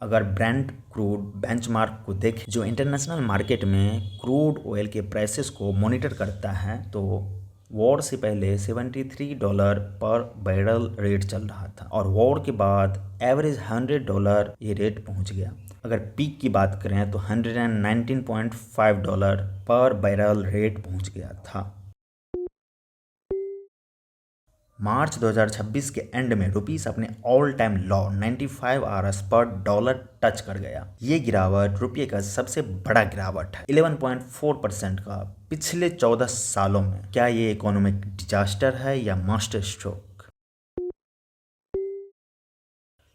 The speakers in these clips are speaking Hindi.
अगर ब्रेंट क्रूड बेंचमार्क को देखें, जो इंटरनेशनल मार्केट में क्रूड ऑयल के प्राइसेस को मॉनिटर करता है, तो वॉर से पहले $73 पर बैरल रेट चल रहा था और वॉर के बाद एवरेज $100 ये रेट पहुंच गया। अगर पीक की बात करें तो $119.5 पर बैरल रेट पहुंच गया था। मार्च 2026 के एंड में रुपीस अपने ऑल टाइम लो 95 आरएस पर डॉलर टच कर गया। ये गिरावट रुपये का सबसे बड़ा गिरावट है, 11.4% का पिछले 14 सालों में। क्या ये इकोनॉमिक डिजास्टर है या मास्टर स्ट्रोक?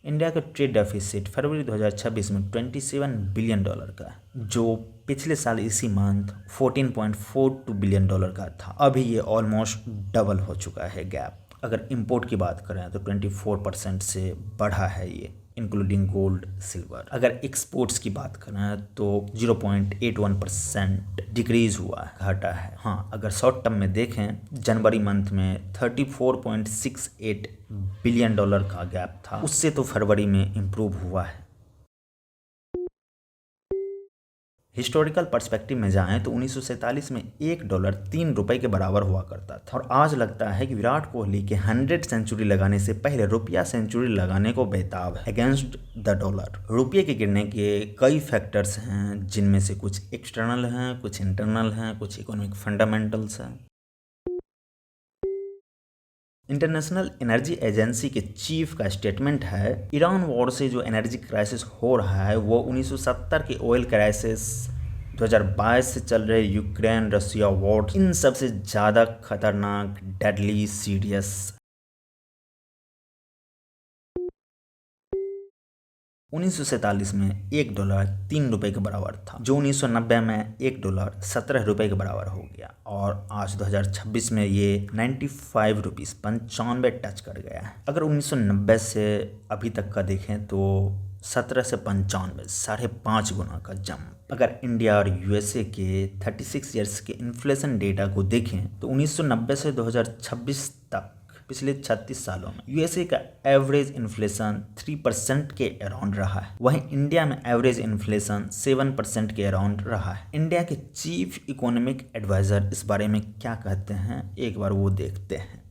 इंडिया का ट्रेड डेफिसिट फरवरी 2026 में $27 बिलियन का है, जो पिछले साल इसी मंथ $14.42 बिलियन का था। अभी ये ऑलमोस्ट डबल हो चुका है गैप। अगर इंपोर्ट की बात करें तो 24% से बढ़ा है ये, इंक्लूडिंग गोल्ड सिल्वर। अगर एक्सपोर्ट्स की बात करें तो 0.81% डिक्रीज हुआ है, घटा है। हाँ, अगर शॉर्ट टर्म में देखें, जनवरी मंथ में $34.68 बिलियन का गैप था, उससे तो फरवरी में इम्प्रूव हुआ है। हिस्टोरिकल पर्सपेक्टिव में जाएं तो 1947 में $1 ₹3 के बराबर हुआ करता था और आज लगता है कि विराट कोहली के 100 सेंचुरी लगाने से पहले रुपया सेंचुरी लगाने को बेताब है अगेंस्ट द डॉलर। रुपये के गिरने के कई फैक्टर्स हैं, जिनमें से कुछ एक्सटर्नल हैं, कुछ इंटरनल हैं, कुछ इकोनॉमिक फंडामेंटल्स हैं। इंटरनेशनल एनर्जी एजेंसी के चीफ का स्टेटमेंट है, ईरान वॉर से जो एनर्जी क्राइसिस हो रहा है वो 1970 के ऑयल क्राइसिस, 2022 से चल रहे यूक्रेन रशिया वॉर, इन सबसे ज़्यादा खतरनाक, डेडली, सीरियस। 1947 में $1 ₹3 के बराबर था, जो 1990 में $1 ₹17 के बराबर हो गया और आज 2026 में ये 95 रुपीज़ 95 टच कर गया है। अगर 1990 से अभी तक का देखें तो 17 से 95, 5.5 गुना का जंप। अगर इंडिया और यूएसए के 36 ईयर्स के इन्फ्लेशन डेटा को देखें तो 1990 से 2026 तक पिछले 36 सालों में यूएसए का एवरेज इन्फ्लेशन 3% के अराउंड रहा है, वहीं इंडिया में एवरेज इन्फ्लेशन 7% के अराउंड रहा है। इंडिया के चीफ इकोनॉमिक एडवाइजर इस बारे में क्या कहते हैं, एक बार वो देखते हैं।